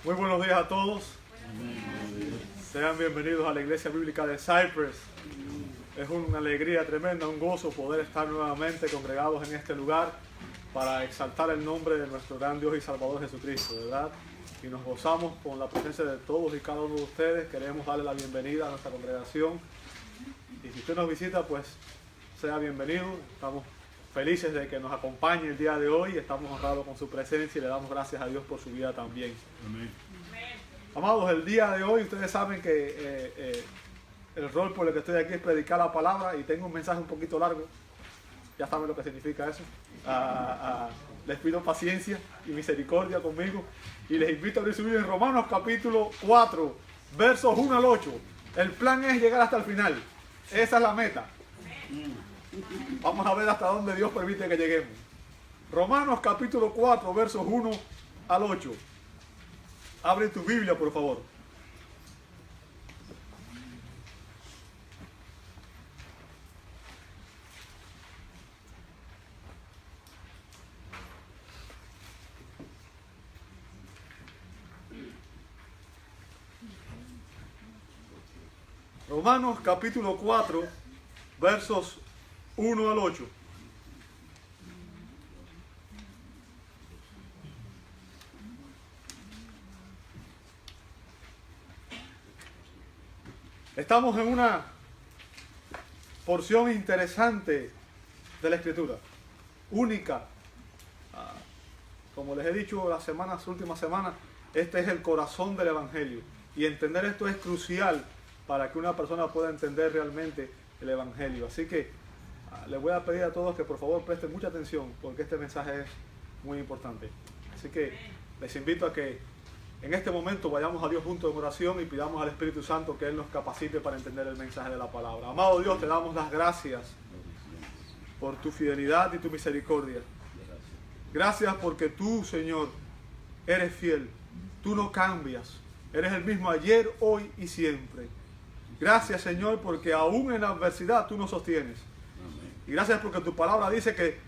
Muy buenos días a todos. Sean bienvenidos a la Iglesia Bíblica de Cypress. Es una alegría tremenda, un gozo poder estar nuevamente congregados en este lugar para exaltar el nombre de nuestro gran Dios y Salvador Jesucristo, ¿verdad? Y nos gozamos con la presencia de todos y cada uno de ustedes. Queremos darle la bienvenida a nuestra congregación. Y si usted nos visita, pues sea bienvenido. Estamos felices de que nos acompañe el día de hoy. Estamos honrados con su presencia y le damos gracias a Dios por su vida también. Amén. Amados, el día de hoy ustedes saben que el rol por el que estoy aquí es predicar la palabra, y tengo un mensaje un poquito largo. Ya saben lo que significa eso. Les pido paciencia y misericordia conmigo y les invito a abrir su Biblia en Romanos capítulo 4, versos 1 al 8. El plan es llegar hasta el final. Esa es la meta. Vamos a ver hasta dónde Dios permite que lleguemos. Romanos capítulo 4, versos 1 al 8. Abre tu Biblia, por favor. Romanos capítulo 4, versos 1 al 8. Estamos en una porción interesante de la Escritura, única. Como les he dicho las últimas semanas, este es el corazón del Evangelio. Y entender esto es crucial para que una persona pueda entender realmente el Evangelio. Así que les voy a pedir a todos que por favor presten mucha atención, porque este mensaje es muy importante. Así que les invito a que en este momento vayamos a Dios juntos en oración y pidamos al Espíritu Santo que Él nos capacite para entender el mensaje de la palabra. Amado Dios, te damos las gracias por tu fidelidad y tu misericordia. Gracias porque tú, Señor, eres fiel. Tú no cambias. Eres el mismo ayer, hoy y siempre. Gracias, Señor, porque aún en la adversidad tú nos sostienes. Y gracias porque tu palabra dice que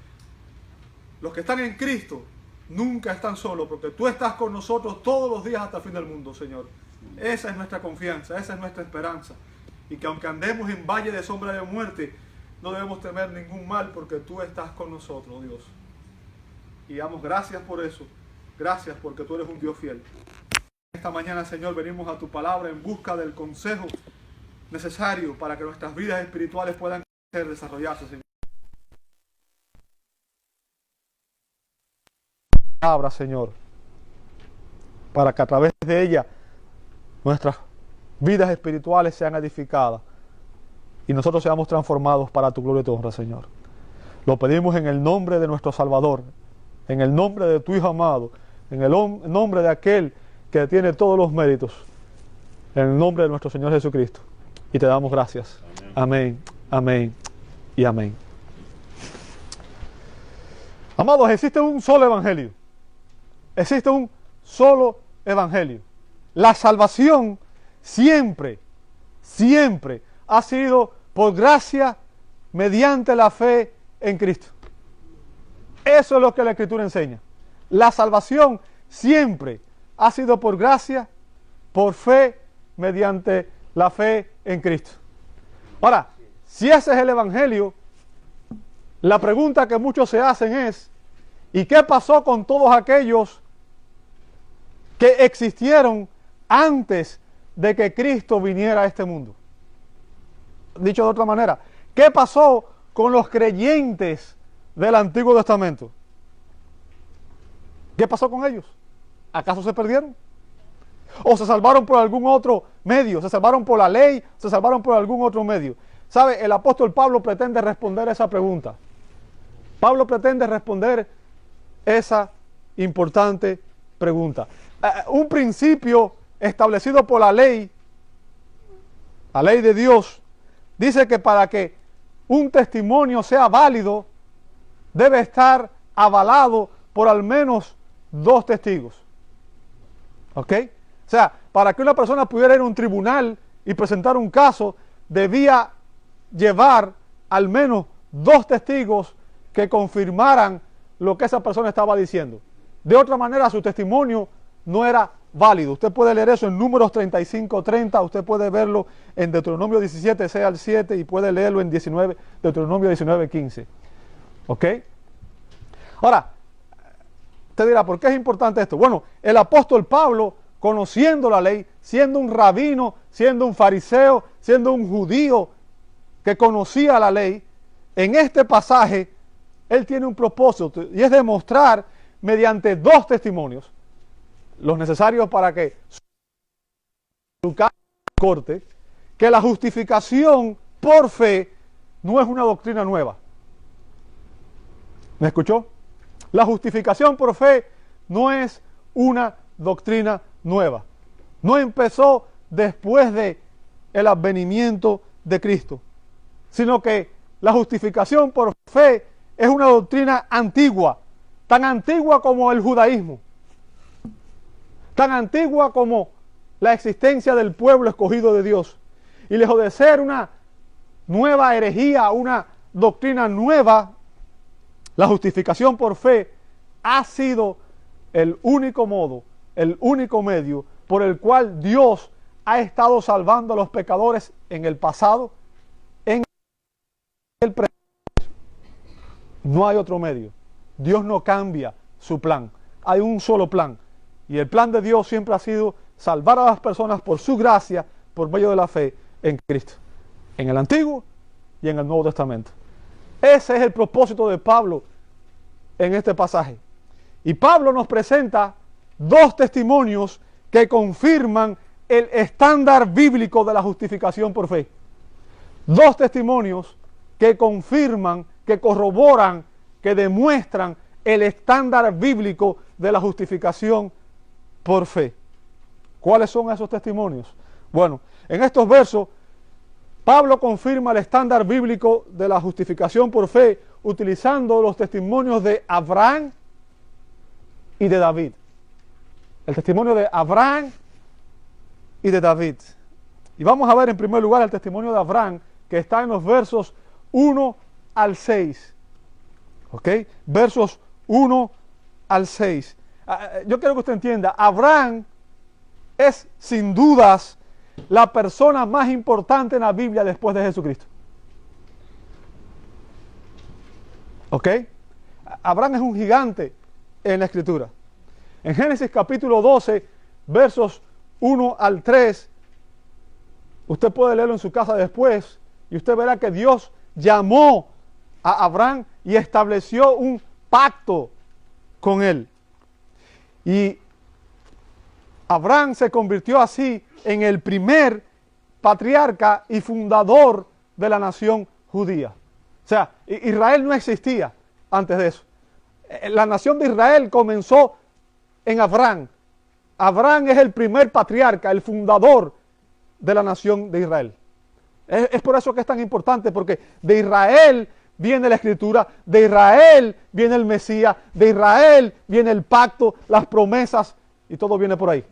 los que están en Cristo nunca están solos, porque tú estás con nosotros todos los días hasta el fin del mundo, Señor. Esa es nuestra confianza, esa es nuestra esperanza. Y que aunque andemos en valle de sombra de muerte, no debemos temer ningún mal, porque tú estás con nosotros, Dios. Y damos gracias por eso. Gracias porque tú eres un Dios fiel. Esta mañana, Señor, venimos a tu palabra en busca del consejo necesario para que nuestras vidas espirituales puedan crecer, desarrollarse, Señor. Palabra, Señor, para que a través de ella nuestras vidas espirituales sean edificadas y nosotros seamos transformados para tu gloria y tu honra, Señor. Lo pedimos en el nombre de nuestro Salvador, en el nombre de tu Hijo amado, en el nombre de aquel que tiene todos los méritos, en el nombre de nuestro Señor Jesucristo. Y te damos gracias. Amén, amén y amén. Amados, existe un solo evangelio. Existe un solo evangelio. La salvación siempre ha sido por gracia mediante la fe en Cristo. Eso es lo que la Escritura enseña. La salvación siempre ha sido por gracia, por fe, mediante la fe en Cristo. Ahora, si ese es el evangelio, la pregunta que muchos se hacen es: ¿y qué pasó con todos aquellos que existieron antes de que Cristo viniera a este mundo? Dicho de otra manera, ¿qué pasó con los creyentes del Antiguo Testamento? ¿Qué pasó con ellos? ¿Acaso se perdieron? ¿O se salvaron por algún otro medio? ¿Se salvaron por la ley? ¿Se salvaron por algún otro medio? ¿Sabe? El apóstol Pablo pretende responder esa pregunta. Pablo pretende responder esa importante pregunta. Un principio establecido por la ley de Dios, dice que para que un testimonio sea válido, debe estar avalado por al menos 2 testigos. ¿Ok? O sea, para que una persona pudiera ir a un tribunal y presentar un caso, debía llevar al menos 2 testigos que confirmaran lo que esa persona estaba diciendo. De otra manera, su testimonio no era válido. Usted puede leer eso en Números 35:30, usted puede verlo en Deuteronomio 17, 6 al 7, y puede leerlo en Deuteronomio 19:15. ¿Ok? Ahora, usted dirá, ¿por qué es importante esto? Bueno, el apóstol Pablo, conociendo la ley, siendo un rabino, siendo un fariseo, siendo un judío que conocía la ley, en este pasaje, él tiene un propósito, y es demostrar mediante dos testimonios, los necesarios para que su caso corte, que la justificación por fe no es una doctrina nueva. ¿Me escuchó? La justificación por fe no es una doctrina nueva. No empezó después de el advenimiento de Cristo, sino que la justificación por fe es una doctrina antigua, tan antigua como el judaísmo, tan antigua como la existencia del pueblo escogido de Dios. Y lejos de ser una nueva herejía, una doctrina nueva, la justificación por fe ha sido el único modo, el único medio por el cual Dios ha estado salvando a los pecadores en el pasado, en el presente. No hay otro medio. Dios no cambia su plan. Hay un solo plan. Y el plan de Dios siempre ha sido salvar a las personas por su gracia, por medio de la fe en Cristo, en el Antiguo y en el Nuevo Testamento. Ese es el propósito de Pablo en este pasaje. Y Pablo nos presenta dos testimonios que confirman el estándar bíblico de la justificación por fe. Dos testimonios que confirman, que corroboran, que demuestran el estándar bíblico de la justificación por fe. ¿Cuáles son esos testimonios? Bueno, en estos versos, Pablo confirma el estándar bíblico de la justificación por fe utilizando los testimonios de Abraham y de David. El testimonio de Abraham y de David. Y vamos a ver en primer lugar el testimonio de Abraham, que está en los versos 1 al 6. ¿Ok? Versos 1 al 6. Yo quiero que usted entienda, Abraham es sin dudas la persona más importante en la Biblia después de Jesucristo. ¿Ok? Abraham es un gigante en la Escritura. En Génesis capítulo 12, versos 1 al 3, usted puede leerlo en su casa después, y usted verá que Dios llamó a Abraham y estableció un pacto con él. Y Abraham se convirtió así en el primer patriarca y fundador de la nación judía. O sea, Israel no existía antes de eso. La nación de Israel comenzó en Abraham. Abraham es el primer patriarca, el fundador de la nación de Israel. Es por eso que es tan importante, porque de Israel viene la Escritura, de Israel viene el Mesías, de Israel viene el pacto, las promesas, y todo viene por ahí.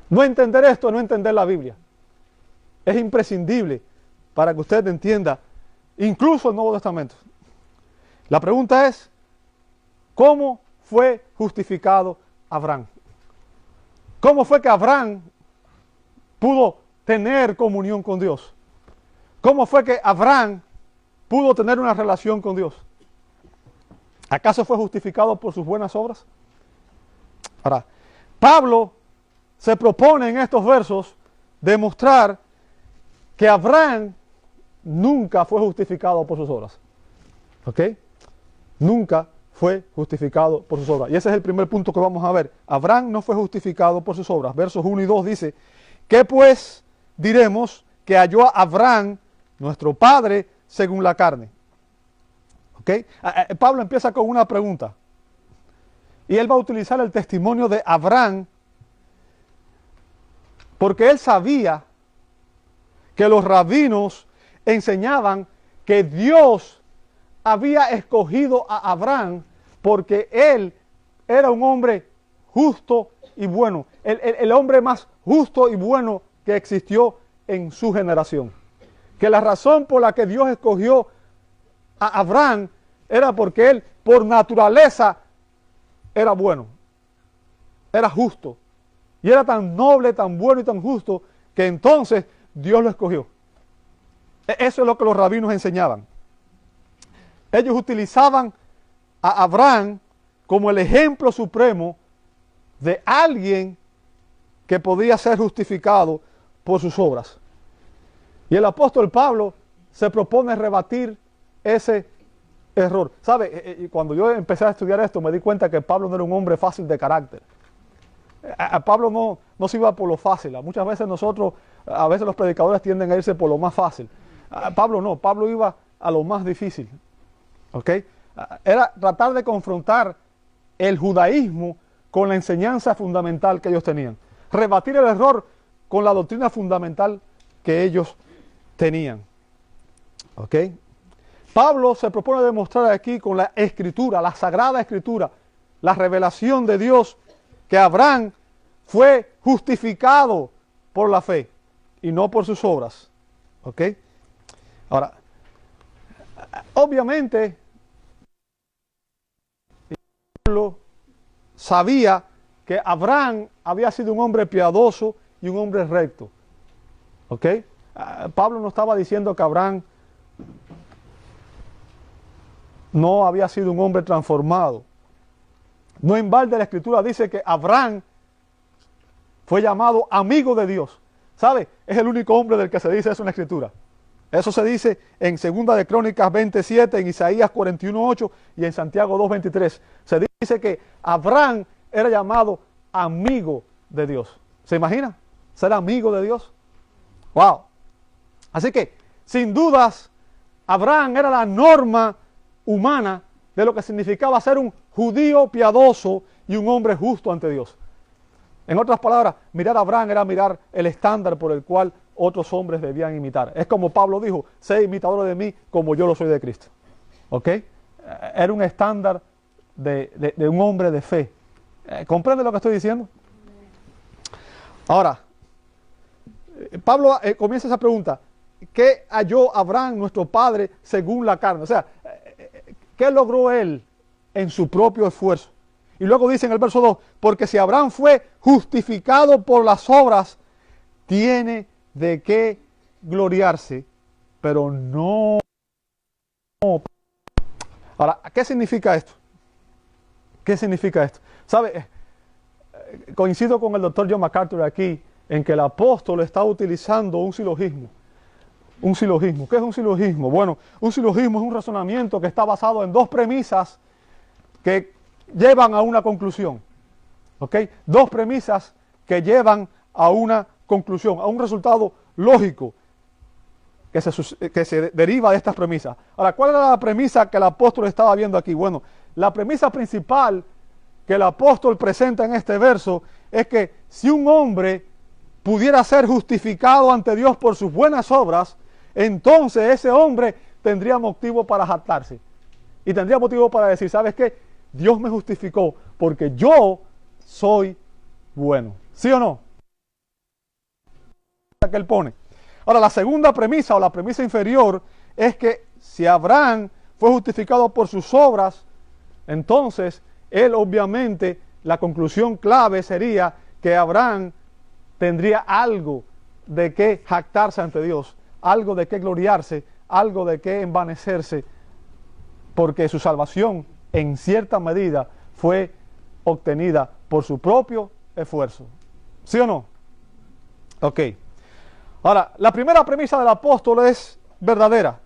No entender esto, no entender la Biblia. Es imprescindible para que usted entienda, incluso el Nuevo Testamento. La pregunta es, ¿cómo fue justificado Abraham? ¿Cómo fue que Abraham pudo tener comunión con Dios? ¿Cómo fue que Abraham pudo tener una relación con Dios? ¿Acaso fue justificado por sus buenas obras? Ahora, Pablo se propone en estos versos demostrar que Abraham nunca fue justificado por sus obras. ¿Ok? Nunca fue justificado por sus obras. Y ese es el primer punto que vamos a ver. Abraham no fue justificado por sus obras. Versos 1 y 2 dice, ¿qué pues diremos que halló a Abraham, nuestro padre, según la carne? ¿Ok? Pablo empieza con una pregunta. Y él va a utilizar el testimonio de Abraham porque él sabía que los rabinos enseñaban que Dios había escogido a Abraham porque él era un hombre justo y bueno, el hombre más justo y bueno que existió en su generación. Que la razón por la que Dios escogió a Abraham era porque él por naturaleza era bueno. era justo. Y era tan noble, tan bueno y tan justo que entonces Dios lo escogió. Eso es lo que los rabinos enseñaban. Ellos utilizaban a Abraham como el ejemplo supremo de alguien que podía ser justificado por sus obras. Y el apóstol Pablo se propone rebatir ese error. ¿Sabe? Cuando yo empecé a estudiar esto me di cuenta que Pablo no era un hombre fácil de carácter. A Pablo no se iba por lo fácil. Muchas veces a veces los predicadores tienden a irse por lo más fácil. Pablo no, Pablo iba a lo más difícil. ¿Ok? Era tratar de confrontar el judaísmo con la enseñanza fundamental que ellos tenían. Rebatir el error con la doctrina fundamental que ellos tenían. ¿Ok? Pablo se propone demostrar aquí con la escritura, la sagrada escritura, la revelación de Dios, que Abraham fue justificado por la fe y no por sus obras. ¿Ok? Ahora, obviamente, Pablo sabía que Abraham había sido un hombre piadoso y un hombre recto. ¿Ok? Pablo no estaba diciendo que Abraham no había sido un hombre transformado. No en balde la escritura dice que Abraham fue llamado amigo de Dios. ¿Sabe? Es el único hombre del que se dice eso en la escritura. Eso se dice en 2 de Crónicas 27, en Isaías 41:8 y en Santiago 2:23. Se dice que Abraham era llamado amigo de Dios. ¿Se imagina? Ser amigo de Dios. ¡Wow! Así que, sin dudas, Abraham era la norma humana de lo que significaba ser un judío piadoso y un hombre justo ante Dios. En otras palabras, mirar a Abraham era mirar el estándar por el cual otros hombres debían imitar. Es como Pablo dijo, sé imitador de mí como yo lo soy de Cristo. ¿Ok? Era un estándar de un hombre de fe. ¿Comprende lo que estoy diciendo? Ahora, Pablo comienza esa pregunta. ¿Qué halló Abraham, nuestro padre, según la carne? O sea, ¿qué logró él en su propio esfuerzo? Y luego dice en el verso 2, porque si Abraham fue justificado por las obras, tiene de qué gloriarse, pero no. Ahora, ¿qué significa esto? ¿Qué significa esto? ¿Sabe? Coincido con el doctor John MacArthur aquí, en que el apóstol está utilizando un silogismo. Un silogismo. ¿Qué es un silogismo? Bueno, un silogismo es un razonamiento que está basado en dos premisas que llevan a una conclusión. ¿Ok? Dos premisas que llevan a una conclusión, a un resultado lógico que se deriva de estas premisas. Ahora, ¿cuál era la premisa que el apóstol estaba viendo aquí? Bueno, la premisa principal que el apóstol presenta en este verso es que si un hombre pudiera ser justificado ante Dios por sus buenas obras, entonces ese hombre tendría motivo para jactarse. Y tendría motivo para decir, ¿sabes qué? Dios me justificó porque yo soy bueno. ¿Sí o no? Que él pone. Ahora, la segunda premisa o la premisa inferior es que si Abraham fue justificado por sus obras, entonces él obviamente, la conclusión clave sería que Abraham tendría algo de qué jactarse ante Dios, algo de qué gloriarse, algo de qué envanecerse, porque su salvación en cierta medida fue obtenida por su propio esfuerzo. ¿Sí o no? Ok. Ahora, la primera premisa del apóstol es verdadera.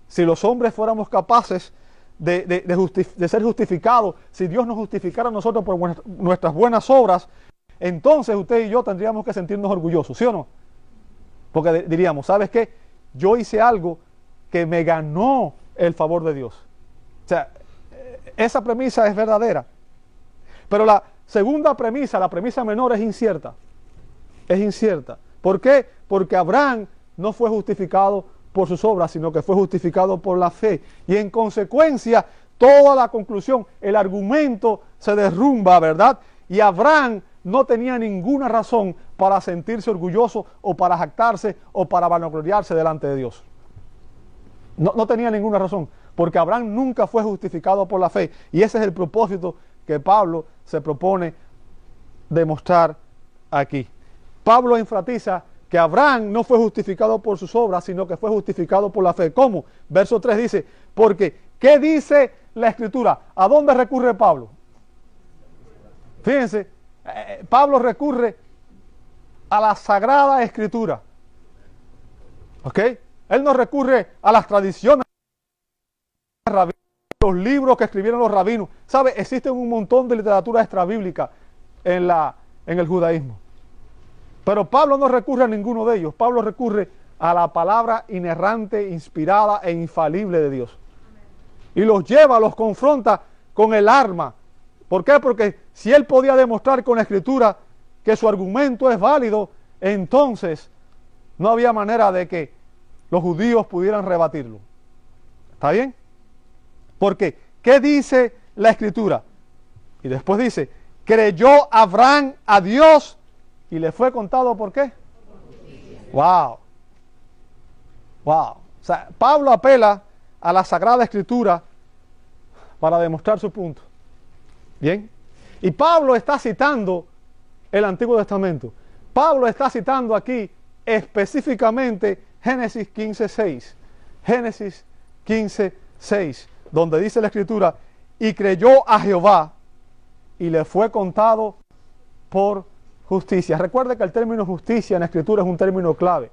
Si los hombres fuéramos capaces de ser justificados, si Dios nos justificara a nosotros por nuestras buenas obras, entonces usted y yo tendríamos que sentirnos orgullosos, ¿sí o no? Porque diríamos, ¿sabes qué? Yo hice algo que me ganó el favor de Dios. O sea, esa premisa es verdadera. Pero la segunda premisa, la premisa menor, es incierta. Es incierta. ¿Por qué? Porque Abraham no fue justificado por sus obras, sino que fue justificado por la fe. Y en consecuencia, toda la conclusión, el argumento se derrumba, ¿verdad? Y Abraham no tenía ninguna razón para sentirse orgulloso o para jactarse o para vanagloriarse delante de Dios. No tenía ninguna razón, porque Abraham nunca fue justificado por la fe. Y ese es el propósito que Pablo se propone demostrar aquí. Pablo enfatiza que Abraham no fue justificado por sus obras, sino que fue justificado por la fe. ¿Cómo? Verso 3 dice, porque, ¿qué dice la Escritura? ¿A dónde recurre Pablo? Fíjense, Pablo recurre a la Sagrada Escritura. ¿Ok? Él no recurre a las tradiciones, los libros que escribieron los rabinos. ¿Sabe? Existen un montón de literatura extrabíblica en el judaísmo. Pero Pablo no recurre a ninguno de ellos. Pablo recurre a la palabra inerrante, inspirada e infalible de Dios. Y los lleva, los confronta con el arma. ¿Por qué? Porque si él podía demostrar con la Escritura que su argumento es válido, entonces no había manera de que los judíos pudieran rebatirlo. ¿Está bien? Porque, ¿qué dice la Escritura? Y después dice, creyó Abraham a Dios y le fue contado, ¿por qué? ¡Wow! ¡Wow! O sea, Pablo apela a la Sagrada Escritura para demostrar su punto. ¿Bien? Y Pablo está citando el Antiguo Testamento. Pablo está citando aquí específicamente Génesis 15:6. Génesis 15:6, donde dice la Escritura, y creyó a Jehová y le fue contado por justicia. Recuerde que el término justicia en la Escritura es un término clave.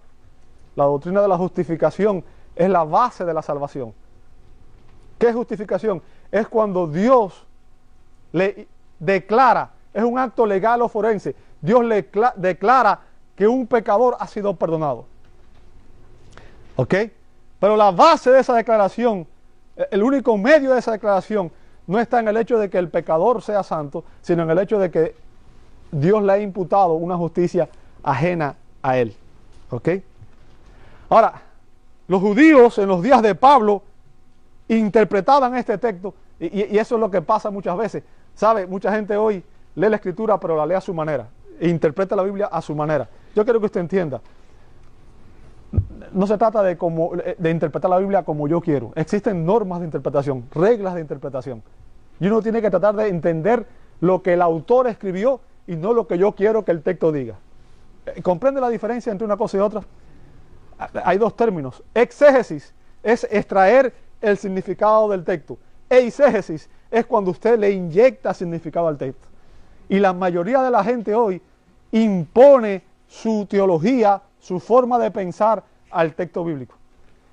La doctrina de la justificación es la base de la salvación. ¿Qué es justificación? Es cuando Dios le declara, es un acto legal o forense, Dios le declara que un pecador ha sido perdonado. ¿Ok? Pero la base de esa declaración, el único medio de esa declaración, no está en el hecho de que el pecador sea santo, sino en el hecho de que Dios le ha imputado una justicia ajena a él. ¿Ok? Ahora, los judíos en los días de Pablo interpretaban este texto, y eso es lo que pasa muchas veces. ¿Sabe? Mucha gente hoy lee la Escritura, pero la lee a su manera, e interpreta la Biblia a su manera. Yo quiero que usted entienda, no se trata de interpretar la Biblia como yo quiero. Existen normas de interpretación, reglas de interpretación. Y uno tiene que tratar de entender lo que el autor escribió y no lo que yo quiero que el texto diga. ¿Comprende la diferencia entre una cosa y otra? Hay dos términos. Exégesis es extraer el significado del texto. Eisegesis es cuando usted le inyecta significado al texto. Y la mayoría de la gente hoy impone su teología, su forma de pensar al texto bíblico.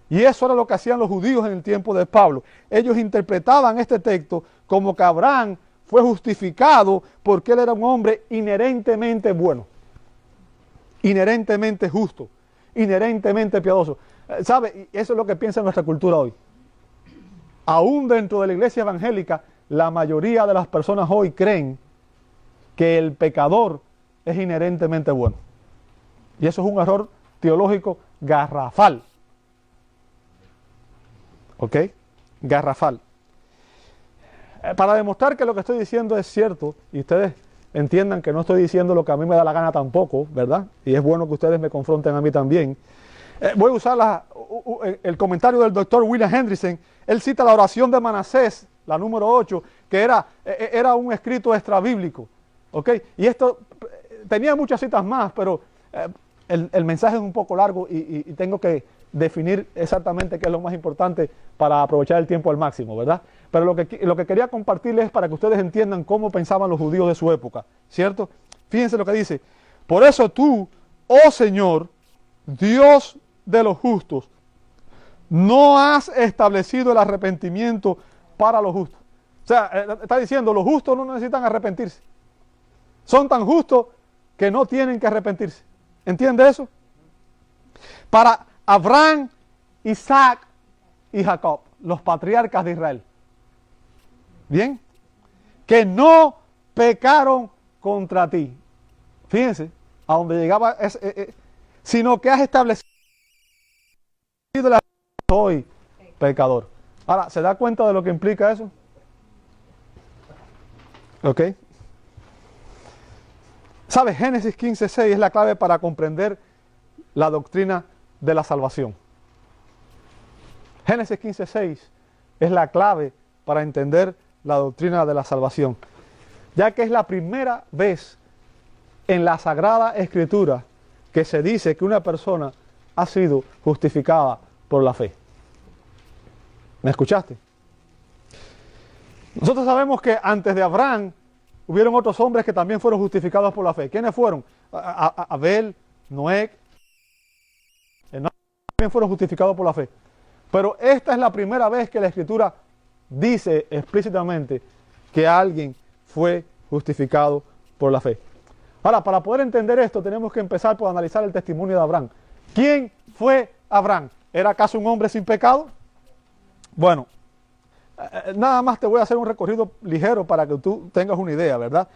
Y eso era lo que hacían los judíos en el tiempo de Pablo. Ellos interpretaban este texto como que Abraham fue justificado porque él era un hombre inherentemente bueno, inherentemente justo, inherentemente piadoso. ¿Sabe? Eso es lo que piensa nuestra cultura hoy. Aún dentro de la iglesia evangélica, la mayoría de las personas hoy creen que el pecador es inherentemente bueno. Y eso es un error teológico garrafal. ¿Ok? Garrafal. Para demostrar que lo que estoy diciendo es cierto, y ustedes entiendan que no estoy diciendo lo que a mí me da la gana tampoco, ¿verdad? Y es bueno que ustedes me confronten a mí también. Voy a usar el comentario del doctor William Hendrickson. Él cita la oración de Manasés, la número 8, que era un escrito extrabíblico. ¿Ok? Y esto tenía muchas citas más, pero el mensaje es un poco largo y tengo que definir exactamente qué es lo más importante para aprovechar el tiempo al máximo, ¿verdad? Pero lo que quería compartirles es para que ustedes entiendan cómo pensaban los judíos de su época, ¿cierto? Fíjense lo que dice. Por eso tú, oh Señor, Dios de los justos, no has establecido el arrepentimiento para los justos. O sea, está diciendo, los justos no necesitan arrepentirse. Son tan justos que no tienen que arrepentirse. ¿Entiende eso? Para Abraham, Isaac y Jacob, los patriarcas de Israel. ¿Bien? Que no pecaron contra ti. Fíjense, a donde llegaba, sino que has establecido la soy pecador. Ahora, ¿se da cuenta de lo que implica eso? ¿Ok? ¿Sabe? Génesis 15:6 es la clave para comprender la doctrina de la salvación. Génesis 15:6 es la clave para entender la doctrina de la salvación, ya que es la primera vez en la Sagrada Escritura que se dice que una persona ha sido justificada por la fe. ¿Me escuchaste? Nosotros sabemos que antes de Abraham hubieron otros hombres que también fueron justificados por la fe. ¿Quiénes fueron? Abel, Noé, también fueron justificados por la fe. Pero esta es la primera vez que la Escritura dice explícitamente que alguien fue justificado por la fe. Ahora, para poder entender esto, tenemos que empezar por analizar el testimonio de Abraham. ¿Quién fue Abraham? ¿Era acaso un hombre sin pecado? Bueno, nada más te voy a hacer un recorrido ligero para que tú tengas una idea, ¿verdad?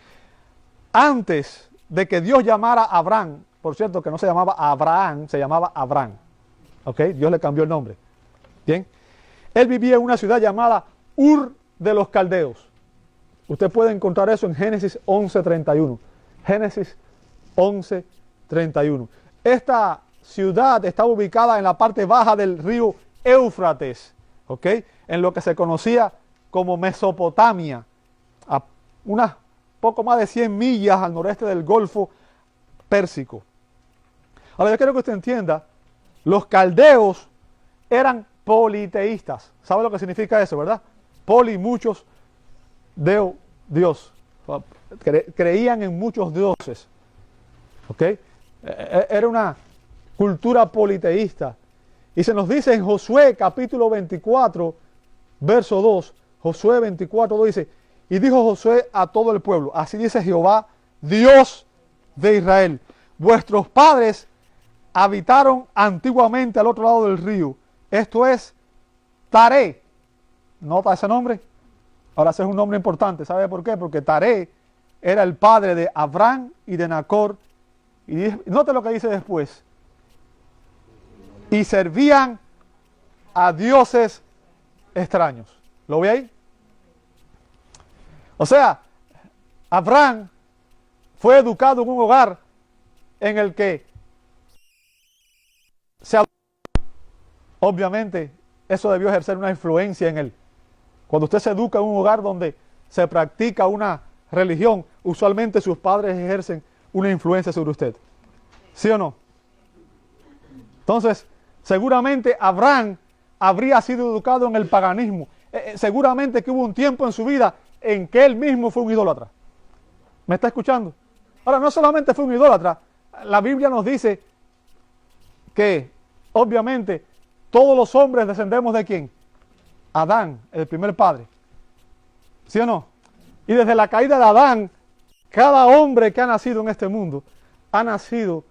Antes de que Dios llamara a Abraham, por cierto que no se llamaba Abraham, se llamaba Abraham, ¿ok? Dios le cambió el nombre, ¿bien? Él vivía en una ciudad llamada Ur de los Caldeos. Usted puede encontrar eso en Génesis 11:31. Génesis 11:31. Esta ciudad estaba ubicada en la parte baja del río Éufrates, ¿ok? En lo que se conocía como Mesopotamia, a unas poco más de 100 millas al noreste del Golfo Pérsico. Ahora yo quiero que usted entienda, los caldeos eran politeístas. ¿Sabe lo que significa eso, verdad? Poli, muchos, deo, Dios. Creían en muchos dioses. ¿Ok? Era una cultura politeísta. Y se nos dice en Josué capítulo 24, verso 2, Josué 24, 2 dice, y dijo Josué a todo el pueblo, así dice Jehová, Dios de Israel, vuestros padres habitaron antiguamente al otro lado del río, esto es Taré. ¿Nota ese nombre? Ahora ese es un nombre importante, ¿sabe por qué? Porque Taré era el padre de Abraham y de Nacor, y note lo que dice después, y servían a dioses extraños. ¿Lo ve ahí? O sea, Abraham fue educado en un hogar en el que obviamente eso debió ejercer una influencia en él. Cuando usted se educa en un hogar donde se practica una religión, usualmente sus padres ejercen una influencia sobre usted. ¿Sí o no? Entonces, seguramente Abraham habría sido educado en el paganismo. Seguramente que hubo un tiempo en su vida en que él mismo fue un idólatra. ¿Me está escuchando? Ahora, no solamente fue un idólatra, la Biblia nos dice que, obviamente, todos los hombres descendemos de ¿quién? Adán, el primer padre. ¿Sí o no? Y desde la caída de Adán, cada hombre que ha nacido en este mundo ha nacido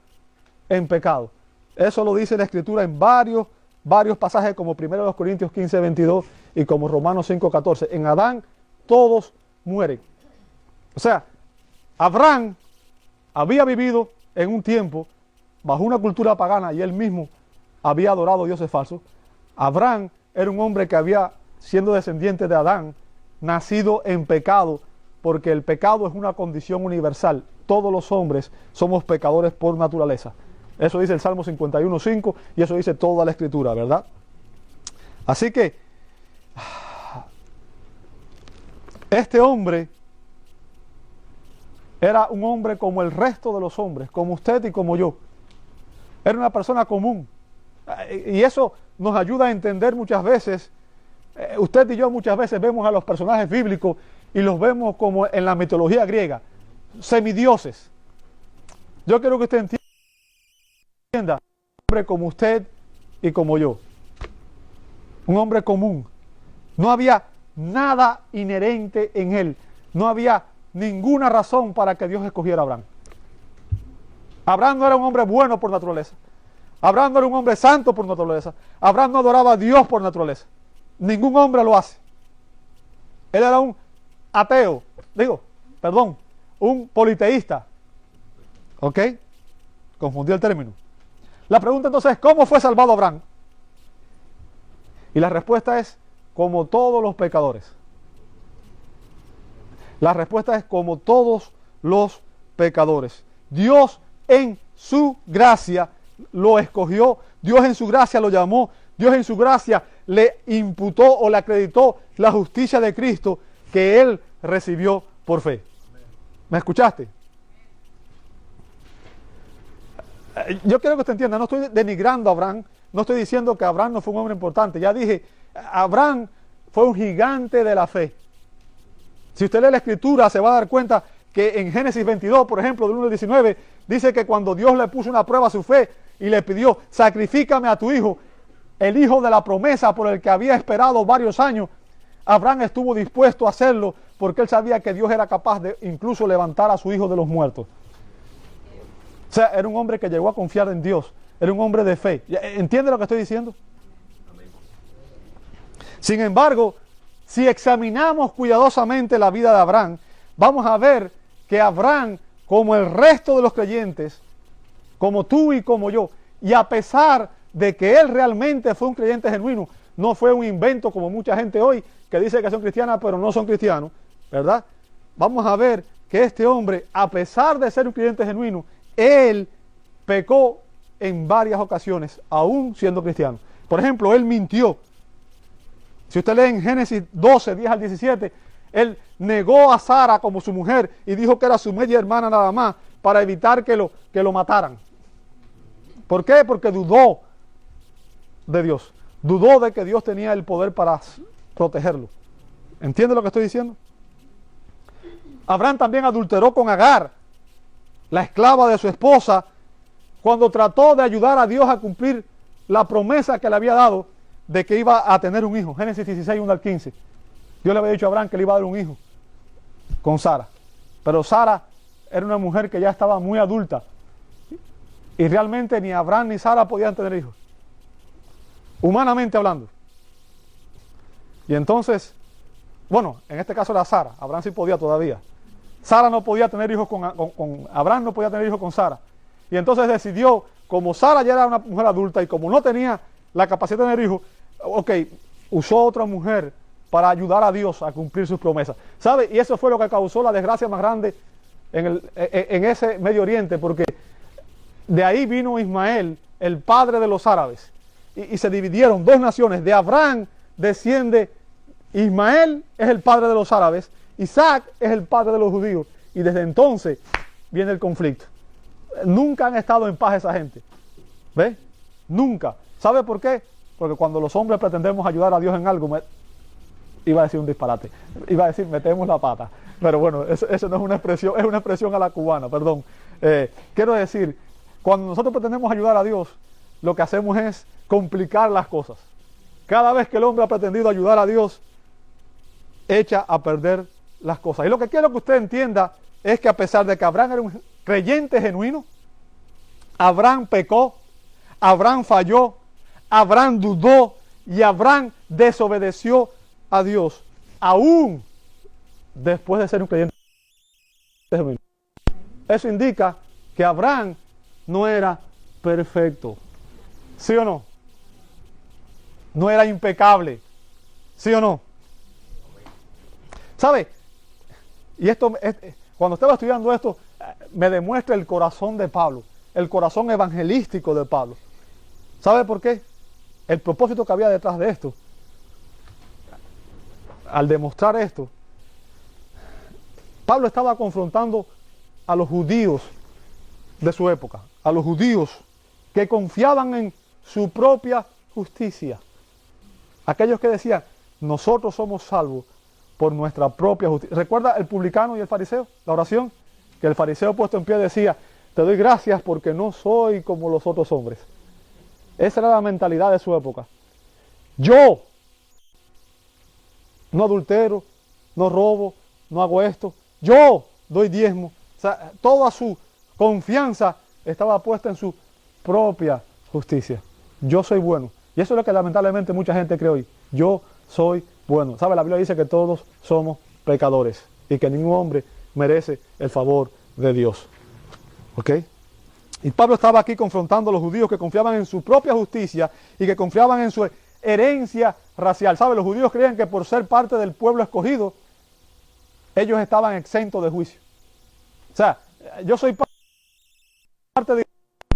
en pecado. Eso lo dice la Escritura en varios pasajes, como 1 Corintios 15, 22 y como Romanos 5, 14. En Adán todos mueren. O sea, Abraham había vivido en un tiempo bajo una cultura pagana y él mismo había adorado dioses falsos. Abraham era un hombre que había, siendo descendiente de Adán, nacido en pecado, porque el pecado es una condición universal. Todos los hombres somos pecadores por naturaleza. Eso dice el Salmo 51:5 y eso dice toda la Escritura, ¿verdad? Así que este hombre era un hombre como el resto de los hombres, como usted y como yo. Era una persona común. Y eso nos ayuda a entender muchas veces. Usted y yo muchas veces vemos a los personajes bíblicos y los vemos como en la mitología griega, semidioses. Yo quiero que usted entienda, un hombre como usted y como yo, un hombre común. No había nada inherente en él, no había ninguna razón para que Dios escogiera a Abraham. Abraham no era un hombre bueno por naturaleza. Abraham no era un hombre santo por naturaleza. Abraham no adoraba a Dios por naturaleza. Ningún hombre lo hace. Él era un ateo, un politeísta. ¿Ok? Confundí el término. La pregunta entonces es, ¿cómo fue salvado Abraham? Y la respuesta es, como todos los pecadores. La respuesta es, como todos los pecadores. Dios en su gracia lo escogió, Dios en su gracia lo llamó, Dios en su gracia le imputó o le acreditó la justicia de Cristo que él recibió por fe. ¿Me escuchaste? Yo quiero que usted entienda, no estoy denigrando a Abraham, no estoy diciendo que Abraham no fue un hombre importante. Ya dije, Abraham fue un gigante de la fe. Si usted lee la escritura se va a dar cuenta que en Génesis 22, por ejemplo, del 1 al 19, dice que cuando Dios le puso una prueba a su fe y le pidió, sacrifícame a tu hijo, el hijo de la promesa por el que había esperado varios años, Abraham estuvo dispuesto a hacerlo porque él sabía que Dios era capaz de incluso levantar a su hijo de los muertos. O sea, era un hombre que llegó a confiar en Dios, era un hombre de fe. ¿Entiende lo que estoy diciendo? Sin embargo, si examinamos cuidadosamente la vida de Abraham, vamos a ver que Abraham, como el resto de los creyentes, como tú y como yo, y a pesar de que él realmente fue un creyente genuino, no fue un invento como mucha gente hoy que dice que son cristianas pero no son cristianos, ¿verdad? Vamos a ver que este hombre, a pesar de ser un creyente genuino, él pecó en varias ocasiones, aún siendo cristiano. Por ejemplo, él mintió. Si usted lee en Génesis 12, 10 al 17, él negó a Sara como su mujer y dijo que era su media hermana nada más para evitar que lo mataran. ¿Por qué? Porque dudó de Dios. Dudó de que Dios tenía el poder para protegerlo. ¿Entiende lo que estoy diciendo? Abraham también adulteró con Agar, la esclava de su esposa, cuando trató de ayudar a Dios a cumplir la promesa que le había dado de que iba a tener un hijo. Génesis 16, 1 al 15. Dios le había dicho a Abraham que le iba a dar un hijo con Sara. Pero Sara era una mujer que ya estaba muy adulta. Y realmente ni Abraham ni Sara podían tener hijos. Humanamente hablando. Y entonces, bueno, en este caso era Sara. Abraham sí podía todavía. Sara no podía tener hijos con Abraham, no podía tener hijos con Sara. Y entonces decidió, como Sara ya era una mujer adulta y como no tenía la capacidad de tener hijos, ok, usó otra mujer para ayudar a Dios a cumplir sus promesas. ¿Sabe? Y eso fue lo que causó la desgracia más grande en ese Medio Oriente, porque de ahí vino Ismael, el padre de los árabes. Y se dividieron dos naciones. De Abraham desciende Ismael, es el padre de los árabes. Isaac es el padre de los judíos. Y desde entonces viene el conflicto. Nunca han estado en paz esa gente. ¿Ve? Nunca. ¿Sabe por qué? Porque cuando los hombres pretendemos ayudar a Dios en algo, iba a decir un disparate. Iba a decir, metemos la pata. Pero bueno, eso no es una expresión, es una expresión a la cubana, perdón. Quiero decir, cuando nosotros pretendemos ayudar a Dios, lo que hacemos es complicar las cosas. Cada vez que el hombre ha pretendido ayudar a Dios, echa a perder las cosas. Y lo que quiero que usted entienda es que a pesar de que Abraham era un creyente genuino, Abraham pecó, Abraham falló, Abraham dudó y Abraham desobedeció a Dios, aún después de ser un creyente genuino. Eso indica que Abraham no era perfecto. ¿Sí o no? No era impecable. ¿Sí o no? ¿Sabe? Y esto, cuando estaba estudiando esto, me demuestra el corazón de Pablo, el corazón evangelístico de Pablo. ¿Sabe por qué? El propósito que había detrás de esto. Al demostrar esto, Pablo estaba confrontando a los judíos de su época, a los judíos que confiaban en su propia justicia. Aquellos que decían, nosotros somos salvos por nuestra propia justicia. ¿Recuerda el publicano y el fariseo? La oración, que el fariseo puesto en pie decía, te doy gracias porque no soy como los otros hombres. Esa era la mentalidad de su época. Yo no adultero, no robo, no hago esto. Yo doy diezmo. O sea, toda su confianza estaba puesta en su propia justicia. Yo soy bueno. Y eso es lo que lamentablemente mucha gente cree hoy. Yo soy bueno. ¿Sabe? La Biblia dice que todos somos pecadores y que ningún hombre merece el favor de Dios. ¿Ok? Y Pablo estaba aquí confrontando a los judíos que confiaban en su propia justicia y que confiaban en su herencia racial. ¿Sabe? Los judíos creían que por ser parte del pueblo escogido, ellos estaban exentos de juicio. O sea, yo soy parte de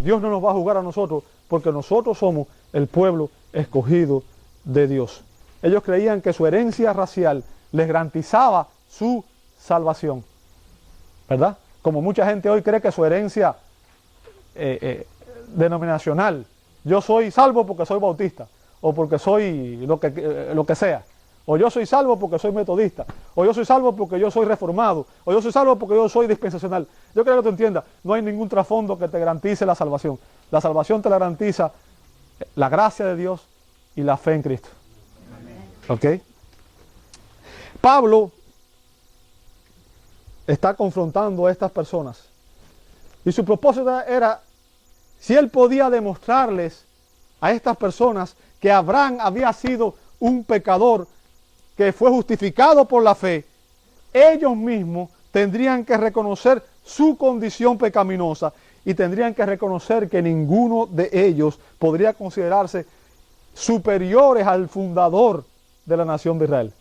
Dios, no nos va a juzgar a nosotros porque nosotros somos el pueblo escogido de Dios. Ellos creían que su herencia racial les garantizaba su salvación. ¿Verdad? Como mucha gente hoy cree que su herencia denominacional. Yo soy salvo porque soy bautista, o porque soy lo que sea. O yo soy salvo porque soy metodista, o yo soy salvo porque yo soy reformado, o yo soy salvo porque yo soy dispensacional. Yo creo que tú entiendas, no hay ningún trasfondo que te garantice la salvación. La salvación te la garantiza la gracia de Dios y la fe en Cristo. ¿Ok? Pablo está confrontando a estas personas. Y su propósito era, si él podía demostrarles a estas personas que Abraham había sido un pecador que fue justificado por la fe, ellos mismos tendrían que reconocer su condición pecaminosa y tendrían que reconocer que ninguno de ellos podría considerarse superiores al fundador de la nación de Israel.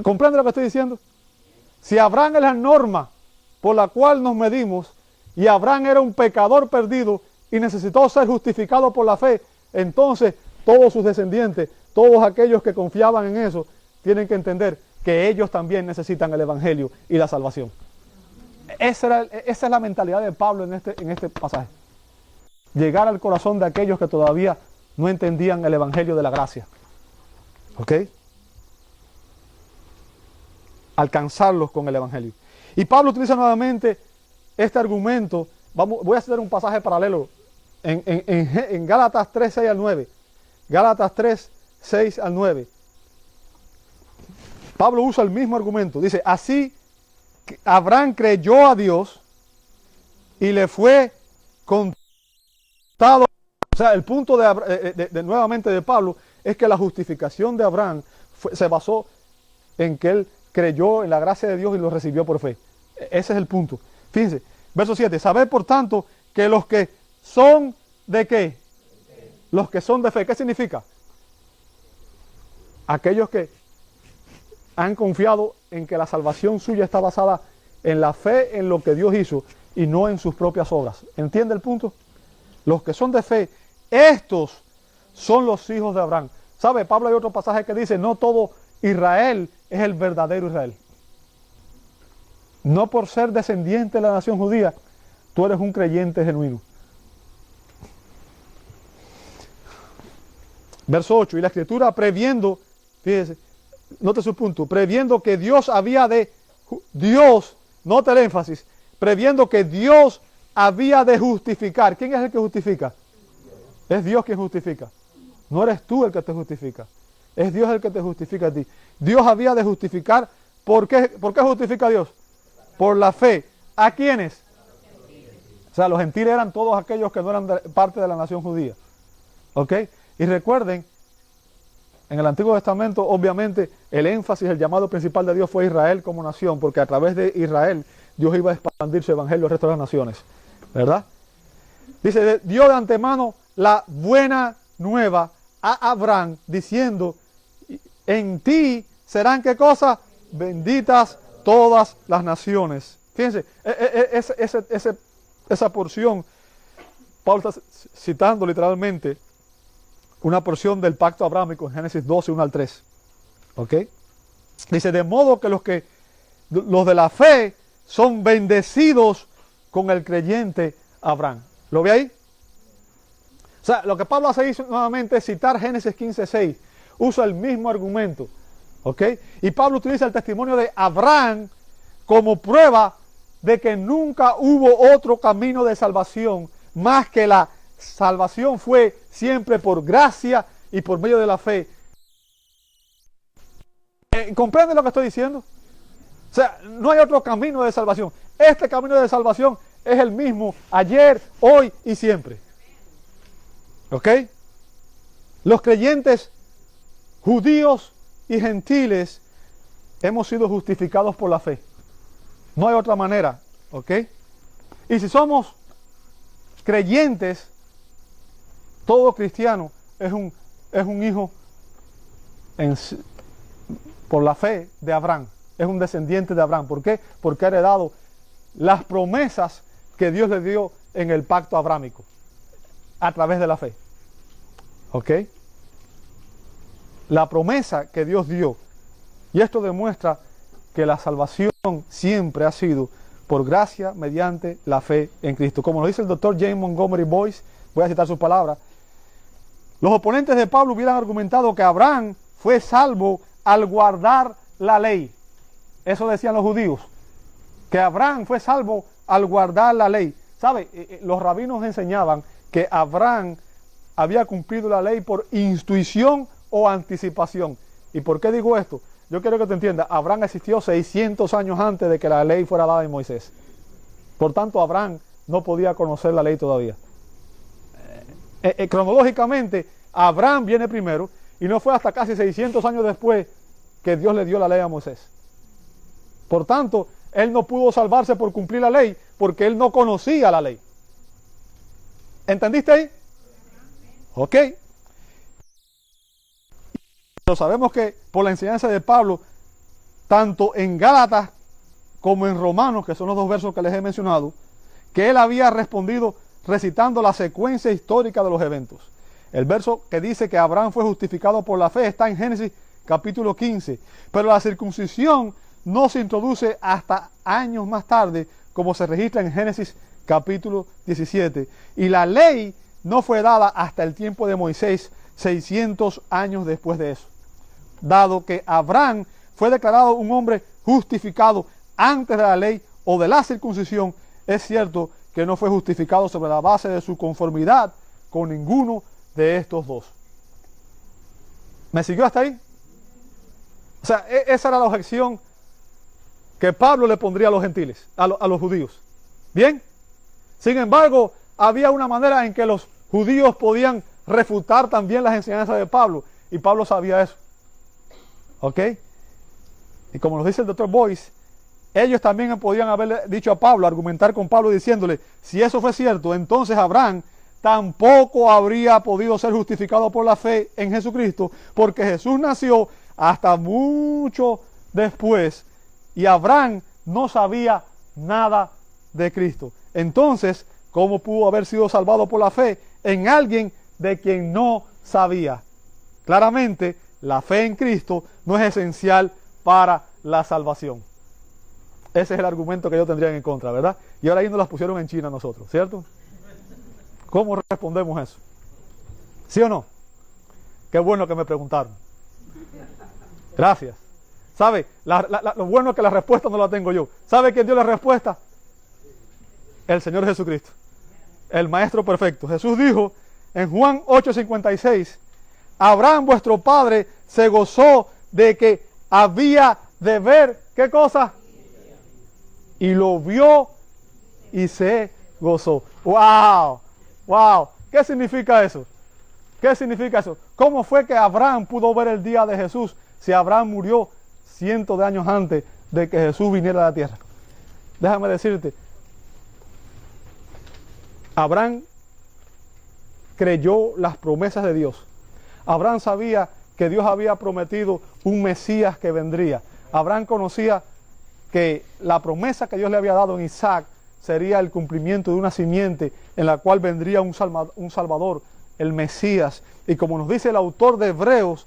¿Comprende lo que estoy diciendo? Si Abraham es la norma por la cual nos medimos y Abraham era un pecador perdido y necesitó ser justificado por la fe, entonces todos sus descendientes, todos aquellos que confiaban en eso, tienen que entender que ellos también necesitan el Evangelio y la salvación. Esa es la mentalidad de Pablo en este pasaje. Llegar al corazón de aquellos que todavía no entendían el Evangelio de la gracia. ¿Ok? Alcanzarlos con el Evangelio. Y Pablo utiliza nuevamente este argumento. Voy a hacer un pasaje paralelo en Gálatas 3, 6 al 9. Gálatas 3, 6 al 9. Pablo usa el mismo argumento. Dice, así Abraham creyó a Dios y le fue contado. O sea, el punto nuevamente de Pablo es que la justificación de Abraham se basó en que él creyó en la gracia de Dios y lo recibió por fe. Ese es el punto. Fíjense, verso 7. Sabed por tanto que los que son de ¿qué? Los que son de fe. ¿Qué significa? Aquellos que han confiado en que la salvación suya está basada en la fe en lo que Dios hizo y no en sus propias obras. ¿Entiende el punto? Los que son de fe, estos son los hijos de Abraham. ¿Sabe? Pablo hay otro pasaje que dice, no todo Israel es el verdadero Israel. No por ser descendiente de la nación judía, tú eres un creyente genuino. Verso 8, y la escritura previendo, fíjese, note su punto, previendo que Dios note el énfasis, previendo que Dios había de justificar. ¿Quién es el que justifica? Es Dios quien justifica. No eres tú el que te justifica. Es Dios el que te justifica a ti. Dios había de justificar. ¿Por qué justifica a Dios? Por la fe. ¿A quiénes? O sea, los gentiles eran todos aquellos que no eran parte de la nación judía. ¿Ok? Y recuerden, en el Antiguo Testamento, obviamente, el énfasis, el llamado principal de Dios fue Israel como nación, porque a través de Israel, Dios iba a expandir su evangelio al resto de las naciones. ¿Verdad? Dice, dio de antemano la buena nueva a Abraham, diciendo, en ti serán, ¿qué cosa? Benditas todas las naciones. Fíjense, esa porción, Pablo está citando literalmente una porción del pacto abrámico en Génesis 12, 1 al 3. ¿Ok? Dice, de modo que los de la fe son bendecidos con el creyente Abraham. ¿Lo ve ahí? O sea, lo que Pablo hace nuevamente es citar Génesis 15, 6. Usa el mismo argumento. ¿Ok? Y Pablo utiliza el testimonio de Abraham como prueba de que nunca hubo otro camino de salvación más que la salvación fue siempre por gracia y por medio de la fe. ¿Comprende lo que estoy diciendo? O sea, no hay otro camino de salvación. Este camino de salvación es el mismo ayer, hoy y siempre. ¿Ok? Los creyentes judíos y gentiles hemos sido justificados por la fe. No hay otra manera. ¿Ok? Y si somos creyentes, todo cristiano es un hijo por la fe de Abraham. Es un descendiente de Abraham. ¿Por qué? Porque ha heredado las promesas que Dios le dio en el pacto abrámico a través de la fe. ¿Ok? La promesa que Dios dio. Y esto demuestra que la salvación siempre ha sido por gracia mediante la fe en Cristo. Como lo dice el doctor James Montgomery Boyce, voy a citar sus palabras, los oponentes de Pablo hubieran argumentado que Abraham fue salvo al guardar la ley. Eso decían los judíos, que Abraham fue salvo al guardar la ley. ¿Sabe? Los rabinos enseñaban que Abraham había cumplido la ley por intuición o anticipación. ¿Y por qué digo esto? Yo quiero que te entiendas, Abraham existió 600 años antes de que la ley fuera dada en Moisés. Por tanto, Abraham no podía conocer la ley todavía. Cronológicamente, Abraham viene primero y no fue hasta casi 600 años después que Dios le dio la ley a Moisés. Por tanto, él no pudo salvarse por cumplir la ley porque él no conocía la ley. ¿Entendiste ahí? Ok. Pero sabemos que por la enseñanza de Pablo, tanto en Gálatas como en Romanos, que son los dos versos que les he mencionado, que él había respondido recitando la secuencia histórica de los eventos. El verso que dice que Abraham fue justificado por la fe está en Génesis capítulo 15, pero la circuncisión no se introduce hasta años más tarde, como se registra en Génesis capítulo 17, y la ley no fue dada hasta el tiempo de Moisés, 600 años después de eso. Dado que Abraham fue declarado un hombre justificado antes de la ley o de la circuncisión, es cierto que no fue justificado sobre la base de su conformidad con ninguno de estos dos. ¿Me siguió hasta ahí? O sea, esa era la objeción que Pablo le pondría a los gentiles, a los judíos. ¿Bien? Sin embargo, había una manera en que los judíos podían refutar también las enseñanzas de Pablo, y Pablo sabía eso. ¿Ok? Y como nos dice el doctor Boyce, ellos también podían haberle dicho a Pablo, argumentar con Pablo diciéndole, si eso fue cierto, entonces Abraham tampoco habría podido ser justificado por la fe en Jesucristo, porque Jesús nació hasta mucho después y Abraham no sabía nada de Cristo. Entonces, ¿cómo pudo haber sido salvado por la fe en alguien de quien no sabía? Claramente, la fe en Cristo no es esencial para la salvación. Ese es el argumento que ellos tendrían en contra, ¿verdad? Y ahora ahí nos las pusieron en China nosotros, ¿cierto? ¿Cómo respondemos eso? ¿Sí o no? Qué bueno que me preguntaron. Gracias. ¿Sabe? Lo bueno es que la respuesta no la tengo yo. ¿Sabe quién dio la respuesta? El Señor Jesucristo. El Maestro perfecto. Jesús dijo en Juan 8:56, Abraham vuestro padre se gozó de que había de ver, ¿qué cosa? Y lo vio y se gozó. ¡Wow! ¡Wow! ¿Qué significa eso? ¿Qué significa eso? ¿Cómo fue que Abraham pudo ver el día de Jesús si Abraham murió cientos de años antes de que Jesús viniera a la tierra? Déjame decirte, Abraham creyó las promesas de Dios. Abraham sabía que Dios había prometido un Mesías que vendría. Abraham conocía que la promesa que Dios le había dado en Isaac sería el cumplimiento de una simiente en la cual vendría un Salvador, el Mesías. Y como nos dice el autor de Hebreos,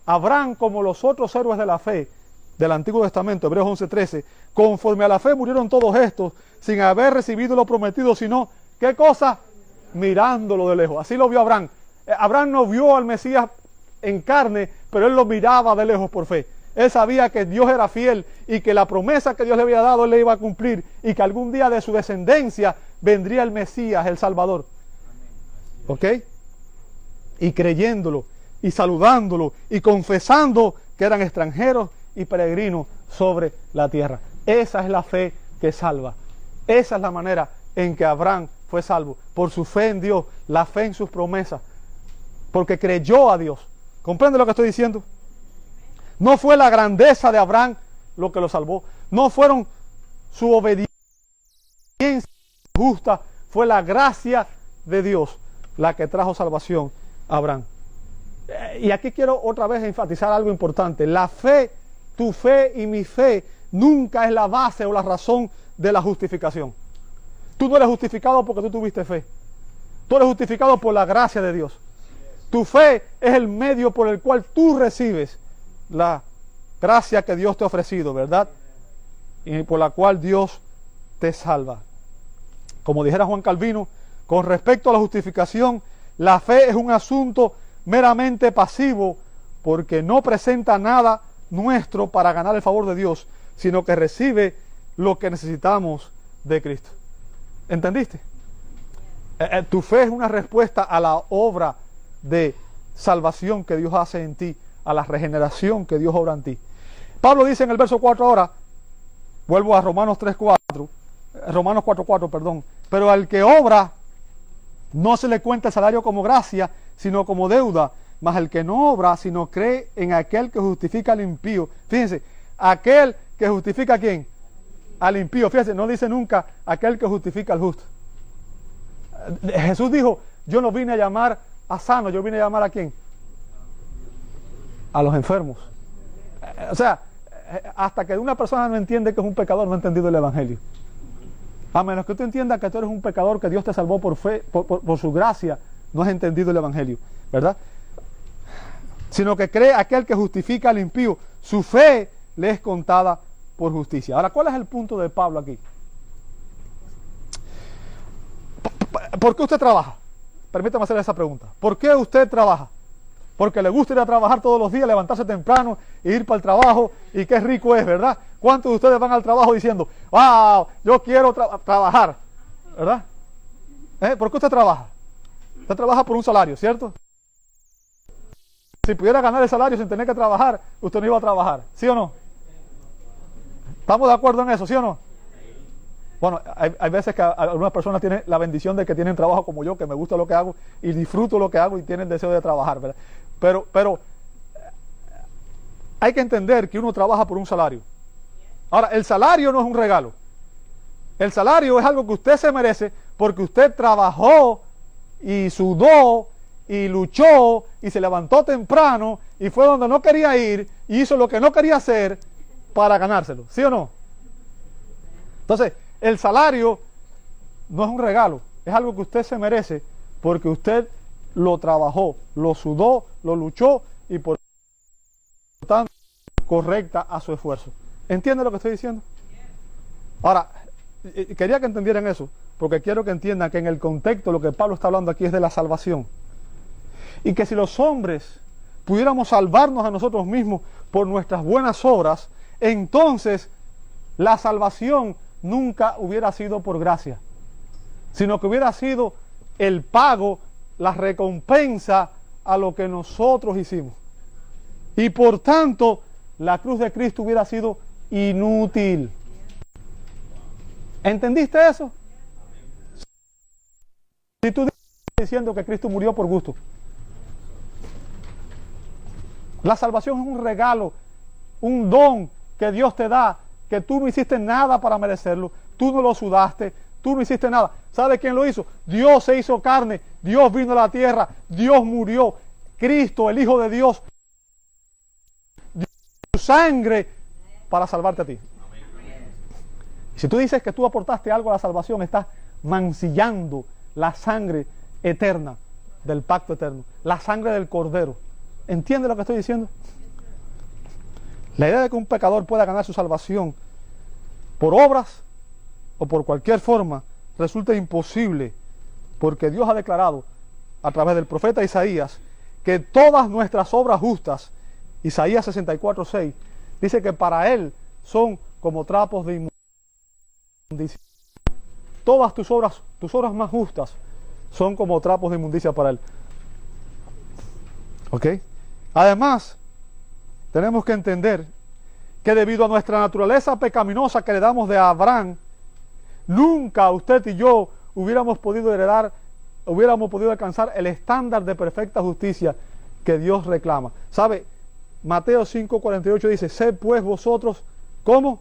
Abraham, como los otros héroes de la fe del Antiguo Testamento, Hebreos 11:13, conforme a la fe murieron todos estos, sin haber recibido lo prometido, sino, ¿qué cosa? Mirándolo de lejos. Así lo vio Abraham. Abraham no vio al Mesías en carne, pero él lo miraba de lejos por fe. Él sabía que Dios era fiel y que la promesa que Dios le había dado él le iba a cumplir y que algún día de su descendencia vendría el Mesías, el Salvador. ¿Ok? Y creyéndolo y saludándolo y confesando que eran extranjeros y peregrinos sobre la tierra. Esa es la fe que salva. Esa es la manera en que Abraham fue salvo. Por su fe en Dios, la fe en sus promesas. Porque creyó a Dios. ¿Comprende lo que estoy diciendo? No fue la grandeza de Abraham lo que lo salvó. No fueron su obediencia justa. Fue la gracia de Dios la que trajo salvación a Abraham. Y aquí quiero otra vez enfatizar algo importante. La fe, tu fe y mi fe, nunca es la base o la razón de la justificación. Tú no eres justificado porque tú tuviste fe. Tú eres justificado por la gracia de Dios. Tu fe es el medio por el cual tú recibes la gracia que Dios te ha ofrecido, ¿verdad? Y por la cual Dios te salva. Como dijera Juan Calvino, con respecto a la justificación, la fe es un asunto meramente pasivo, porque no presenta nada nuestro para ganar el favor de Dios, sino que recibe lo que necesitamos de Cristo. ¿Entendiste? Tu fe es una respuesta a la obra de salvación que Dios hace en ti, a la regeneración que Dios obra en ti. Pablo dice en el verso 4 ahora, vuelvo a Romanos 4:4, perdón, pero al que obra no se le cuenta el salario como gracia, sino como deuda, mas el que no obra, sino cree en aquel que justifica al impío. Fíjense, aquel que justifica ¿a quién? Al impío. Fíjense, no dice nunca aquel que justifica al justo. Jesús dijo, yo no vine a llamar a sanos, yo vine a llamar ¿a quién? A los enfermos. O sea, hasta que una persona no entiende que es un pecador, no ha entendido el evangelio. A menos que tú entiendas que tú eres un pecador, que Dios te salvó por fe, por su gracia, no has entendido el evangelio, ¿verdad? Sino que cree aquel que justifica al impío, su fe le es contada por justicia. Ahora, ¿cuál es el punto de Pablo aquí? ¿Por qué usted trabaja? Permítame hacerle esa pregunta. ¿Por qué usted trabaja? Porque le gusta ir a trabajar todos los días, levantarse temprano e ir para el trabajo, y qué rico es, ¿verdad? ¿Cuántos de ustedes van al trabajo diciendo, wow, yo quiero trabajar, ¿verdad? ¿Por qué usted trabaja? Usted trabaja por un salario, ¿cierto? Si pudiera ganar el salario sin tener que trabajar, usted no iba a trabajar, ¿sí o no? ¿Estamos de acuerdo en eso, sí o no? Bueno, hay veces que algunas personas tienen la bendición de que tienen trabajo como yo, que me gusta lo que hago y disfruto lo que hago y tienen deseo de trabajar, ¿verdad? Pero hay que entender que uno trabaja por un salario. Ahora, el salario no es un regalo. El salario es algo que usted se merece porque usted trabajó y sudó y luchó y se levantó temprano y fue donde no quería ir y hizo lo que no quería hacer para ganárselo, ¿sí o no? Entonces, el salario no es un regalo, es algo que usted se merece porque usted lo trabajó, lo sudó, lo luchó y por tanto correcta a su esfuerzo. ¿Entiende lo que estoy diciendo? Ahora, quería que entendieran eso, porque quiero que entiendan que en el contexto lo que Pablo está hablando aquí es de la salvación. Y que si los hombres pudiéramos salvarnos a nosotros mismos por nuestras buenas obras, entonces la salvación nunca hubiera sido por gracia, sino que hubiera sido el pago, la recompensa a lo que nosotros hicimos. Y por tanto, la cruz de Cristo hubiera sido inútil. ¿Entendiste eso? Si tú estás diciendo que Cristo murió por gusto. La salvación es un regalo, un don que Dios te da, que tú no hiciste nada para merecerlo, tú no lo sudaste, tú no hiciste nada. ¿Sabe quién lo hizo? Dios se hizo carne, Dios vino a la tierra, Dios murió, Cristo, el Hijo de Dios, dio su sangre para salvarte a ti. Y si tú dices que tú aportaste algo a la salvación, estás mancillando la sangre eterna del pacto eterno, la sangre del Cordero. ¿Entiende lo que estoy diciendo? La idea de que un pecador pueda ganar su salvación por obras o por cualquier forma resulta imposible, porque Dios ha declarado a través del profeta Isaías que todas nuestras obras justas, Isaías 64:6, dice que para Él son como trapos de inmundicia. Todas tus obras más justas son como trapos de inmundicia para Él. ¿Ok? Además, tenemos que entender que debido a nuestra naturaleza pecaminosa que heredamos de Abraham, nunca usted y yo hubiéramos podido alcanzar el estándar de perfecta justicia que Dios reclama. ¿Sabe? Mateo 5:48 dice, sed pues vosotros, ¿cómo?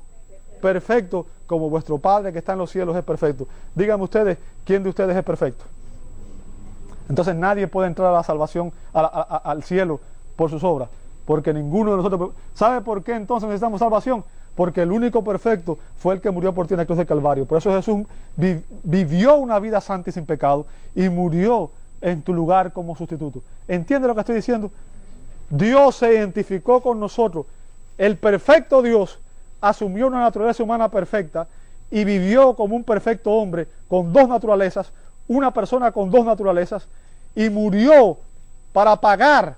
Perfecto, como vuestro Padre que está en los cielos es perfecto. Díganme ustedes, ¿quién de ustedes es perfecto? Entonces nadie puede entrar a la salvación, al cielo, por sus obras, porque ninguno de nosotros... ¿Sabe por qué entonces necesitamos salvación? Porque el único perfecto fue el que murió por ti en la cruz del Calvario. Por eso Jesús vivió una vida santa y sin pecado y murió en tu lugar como sustituto. ¿Entiende lo que estoy diciendo? Dios se identificó con nosotros. El perfecto Dios asumió una naturaleza humana perfecta y vivió como un perfecto hombre con dos naturalezas, una persona con dos naturalezas, y murió para pagar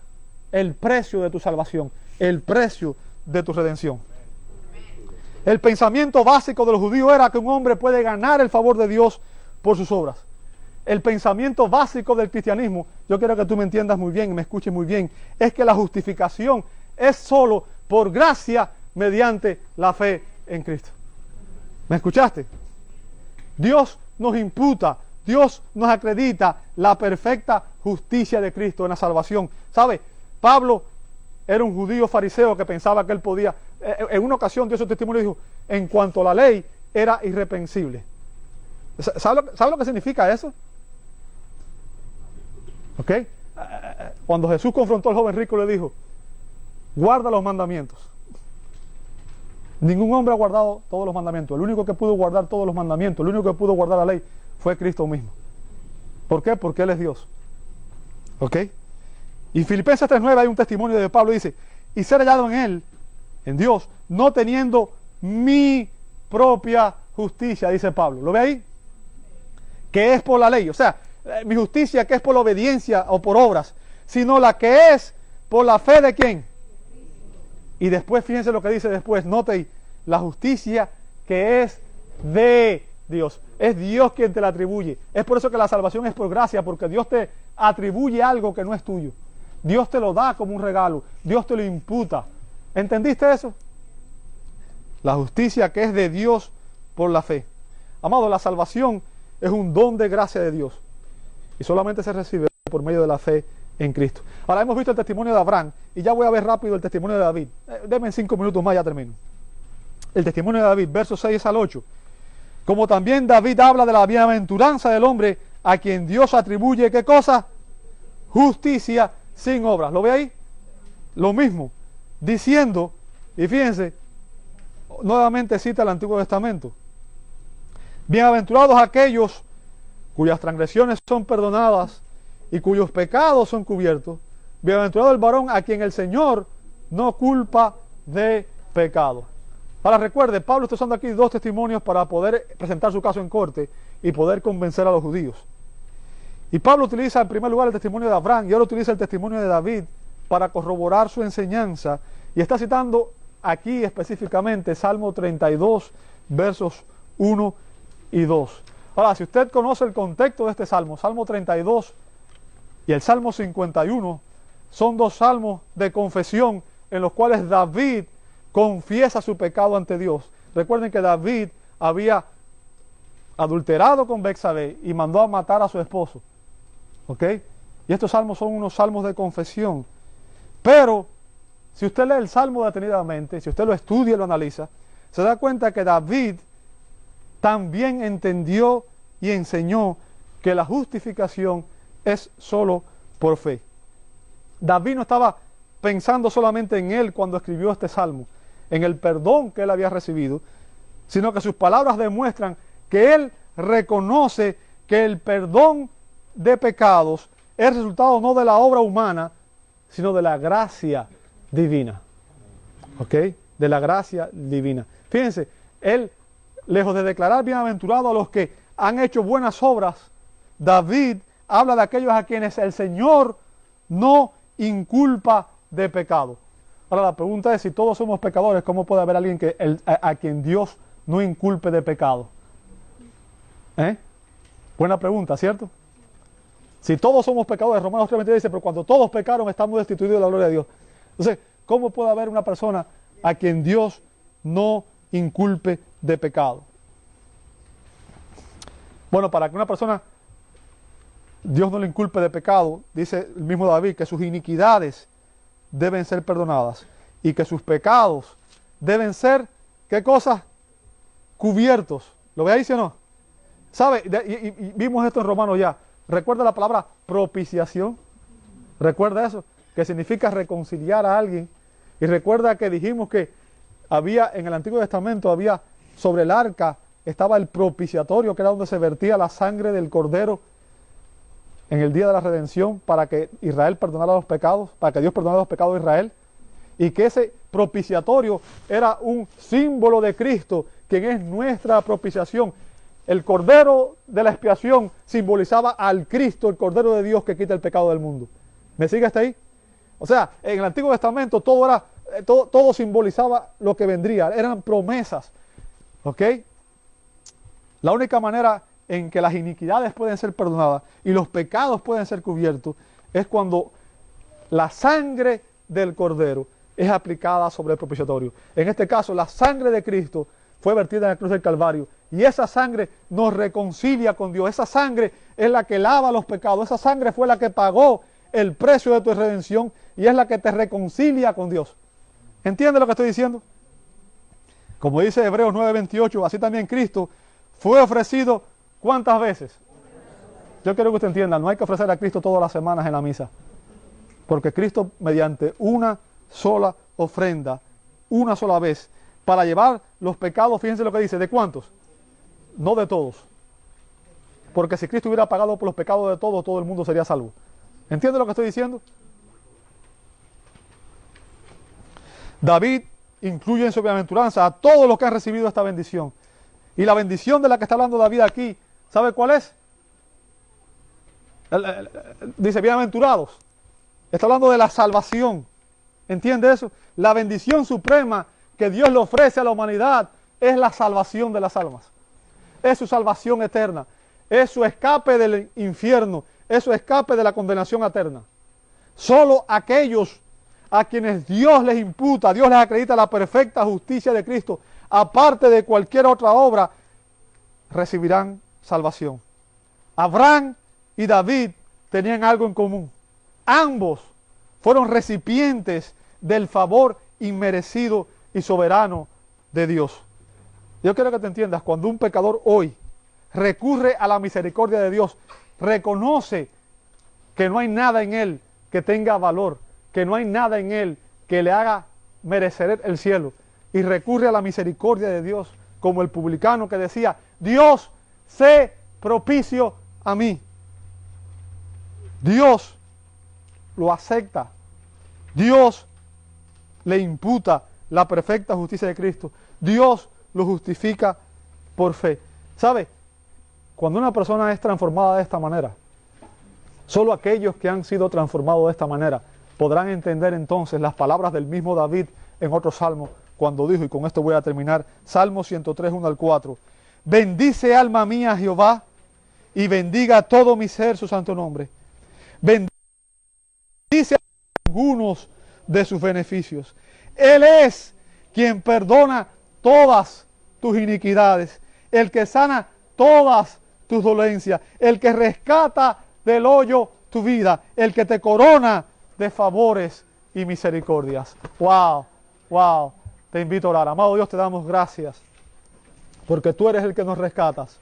el precio de tu salvación, el precio de tu redención. El pensamiento básico de los judíos era que un hombre puede ganar el favor de Dios por sus obras. El pensamiento básico del cristianismo, yo quiero que tú me entiendas muy bien y me escuches muy bien, es que la justificación es solo por gracia mediante la fe en Cristo. ¿Me escuchaste? Dios nos imputa, Dios nos acredita la perfecta justicia de Cristo en la salvación. ¿Sabe? Pablo era un judío fariseo que pensaba que él podía, en una ocasión dio su testimonio y dijo, en cuanto a la ley, era irreprensible. ¿Sabe lo que significa eso? ¿Ok? Cuando Jesús confrontó al joven rico le dijo, guarda los mandamientos. Ningún hombre ha guardado todos los mandamientos. El único que pudo guardar todos los mandamientos, el único que pudo guardar la ley fue Cristo mismo. ¿Por qué? Porque Él es Dios. ¿Ok? Y Filipenses 3:9 hay un testimonio de Pablo, dice, y ser hallado en Él, en Dios, no teniendo mi propia justicia, dice Pablo. ¿Lo ve ahí? Que es por la ley, o sea, mi justicia que es por la obediencia o por obras, sino la que es por la fe de ¿quién? Y después, fíjense lo que dice después, note la justicia que es de Dios. Es Dios quien te la atribuye. Es por eso que la salvación es por gracia, porque Dios te atribuye algo que no es tuyo. Dios te lo da como un regalo. Dios te lo imputa. ¿Entendiste eso? La justicia que es de Dios por la fe. Amado, la salvación es un don de gracia de Dios. Y solamente se recibe por medio de la fe en Cristo. Ahora hemos visto el testimonio de Abraham y ya voy a ver rápido el testimonio de David. Denme 5 minutos más, ya termino. El testimonio de David, versos 6 al 8. Como también David habla de la bienaventuranza del hombre a quien Dios atribuye, ¿qué cosa? Justicia sin obras. ¿Lo ve ahí? Lo mismo, diciendo, y fíjense, nuevamente cita el Antiguo Testamento. Bienaventurados aquellos cuyas transgresiones son perdonadas y cuyos pecados son cubiertos. Bienaventurado el varón a quien el Señor no culpa de pecado. Ahora recuerde, Pablo está usando aquí dos testimonios para poder presentar su caso en corte y poder convencer a los judíos. Y Pablo utiliza en primer lugar el testimonio de Abraham y ahora utiliza el testimonio de David para corroborar su enseñanza. Y está citando aquí específicamente Salmo 32, versos 1 y 2. Ahora, si usted conoce el contexto de este salmo, Salmo 32 y el Salmo 51, son dos salmos de confesión en los cuales David confiesa su pecado ante Dios. Recuerden que David había adulterado con Betsabé y mandó a matar a su esposo. ¿Ok? Y estos salmos son unos salmos de confesión. Pero, si usted lee el salmo detenidamente, si usted lo estudia y lo analiza, se da cuenta que David también entendió y enseñó que la justificación es solo por fe. David no estaba pensando solamente en él cuando escribió este salmo, en el perdón que él había recibido, sino que sus palabras demuestran que él reconoce que el perdón de pecados es resultado no de la obra humana, sino de la gracia divina. ¿Ok? De la gracia divina. Fíjense, él, lejos de declarar bienaventurado a los que han hecho buenas obras, David habla de aquellos a quienes el Señor no inculpa de pecado. Ahora la pregunta es, si todos somos pecadores, ¿cómo puede haber alguien a quien Dios no inculpe de pecado? Buena pregunta, ¿cierto? Si todos somos pecadores, Romanos 3:23 dice, pero cuando todos pecaron estamos destituidos de la gloria de Dios. Entonces, ¿cómo puede haber una persona a quien Dios no inculpe de pecado? Bueno, para que una persona Dios no le inculpe de pecado, dice el mismo David, que sus iniquidades deben ser perdonadas y que sus pecados deben ser, ¿qué cosas? Cubiertos. ¿Lo ve ahí, sí o no? ¿Sabe? Y vimos esto en Romanos ya. ¿Recuerda la palabra propiciación? ¿Recuerda eso? Que significa reconciliar a alguien. Y recuerda que dijimos que había, en el Antiguo Testamento, había sobre el arca, estaba el propiciatorio, que era donde se vertía la sangre del cordero en el día de la redención para que Israel perdonara los pecados, para que Dios perdonara los pecados de Israel. Y que ese propiciatorio era un símbolo de Cristo quien es nuestra propiciación. El Cordero de la expiación simbolizaba al Cristo, el Cordero de Dios que quita el pecado del mundo. ¿Me sigue hasta ahí? O sea, en el Antiguo Testamento todo simbolizaba lo que vendría, eran promesas. ¿Ok? La única manera en que las iniquidades pueden ser perdonadas y los pecados pueden ser cubiertos es cuando la sangre del Cordero es aplicada sobre el propiciatorio. En este caso, la sangre de Cristo fue vertida en la cruz del Calvario y esa sangre nos reconcilia con Dios. Esa sangre es la que lava los pecados. Esa sangre fue la que pagó el precio de tu redención y es la que te reconcilia con Dios. ¿Entiendes lo que estoy diciendo? Como dice Hebreos 9:28, así también Cristo fue ofrecido ¿cuántas veces? Yo quiero que usted entienda, no hay que ofrecer a Cristo todas las semanas en la misa. Porque Cristo, mediante una sola ofrenda, una sola vez, para llevar los pecados, fíjense lo que dice, ¿de cuántos? No de todos. Porque si Cristo hubiera pagado por los pecados de todos, todo el mundo sería salvo. ¿Entiende lo que estoy diciendo? David incluye en su bienaventuranza a todos los que han recibido esta bendición. Y la bendición de la que está hablando David aquí, ¿sabe cuál es? Dice, bienaventurados. Está hablando de la salvación. ¿Entiende eso? La bendición suprema que Dios le ofrece a la humanidad es la salvación de las almas. Es su salvación eterna. Es su escape del infierno. Es su escape de la condenación eterna. Solo aquellos a quienes Dios les imputa, Dios les acredita la perfecta justicia de Cristo, aparte de cualquier otra obra, recibirán salvación. Abraham y David tenían algo en común. Ambos fueron recipientes del favor inmerecido y soberano de Dios. Yo quiero que te entiendas, cuando un pecador hoy recurre a la misericordia de Dios, reconoce que no hay nada en él que tenga valor, que no hay nada en él que le haga merecer el cielo, y recurre a la misericordia de Dios, como el publicano que decía, Dios, sé propicio a mí. Dios lo acepta. Dios le imputa la perfecta justicia de Cristo. Dios lo justifica por fe. ¿Sabe? Cuando una persona es transformada de esta manera, solo aquellos que han sido transformados de esta manera podrán entender entonces las palabras del mismo David en otro salmo, cuando dijo, y con esto voy a terminar, Salmo 103, 1 al 4, bendice alma mía a Jehová, y bendiga todo mi ser su santo nombre. Bendice a algunos de sus beneficios. Él es quien perdona todas tus iniquidades, el que sana todas tus dolencias, el que rescata del hoyo tu vida, el que te corona de favores y misericordias. ¡Wow! ¡Wow! Te invito a orar. Amado Dios, te damos gracias, porque tú eres el que nos rescatas.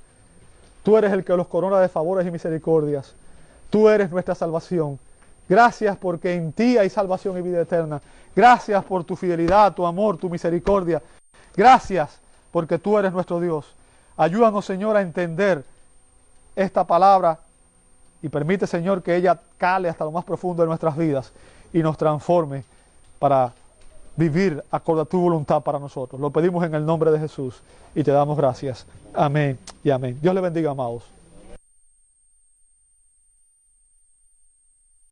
Tú eres el que los corona de favores y misericordias. Tú eres nuestra salvación. Gracias porque en ti hay salvación y vida eterna. Gracias por tu fidelidad, tu amor, tu misericordia. Gracias porque tú eres nuestro Dios. Ayúdanos, Señor, a entender esta palabra y permite, Señor, que ella cale hasta lo más profundo de nuestras vidas y nos transforme para vivir acorde a tu voluntad para nosotros. Lo pedimos en el nombre de Jesús y te damos gracias. Amén y amén. Dios le bendiga, amados.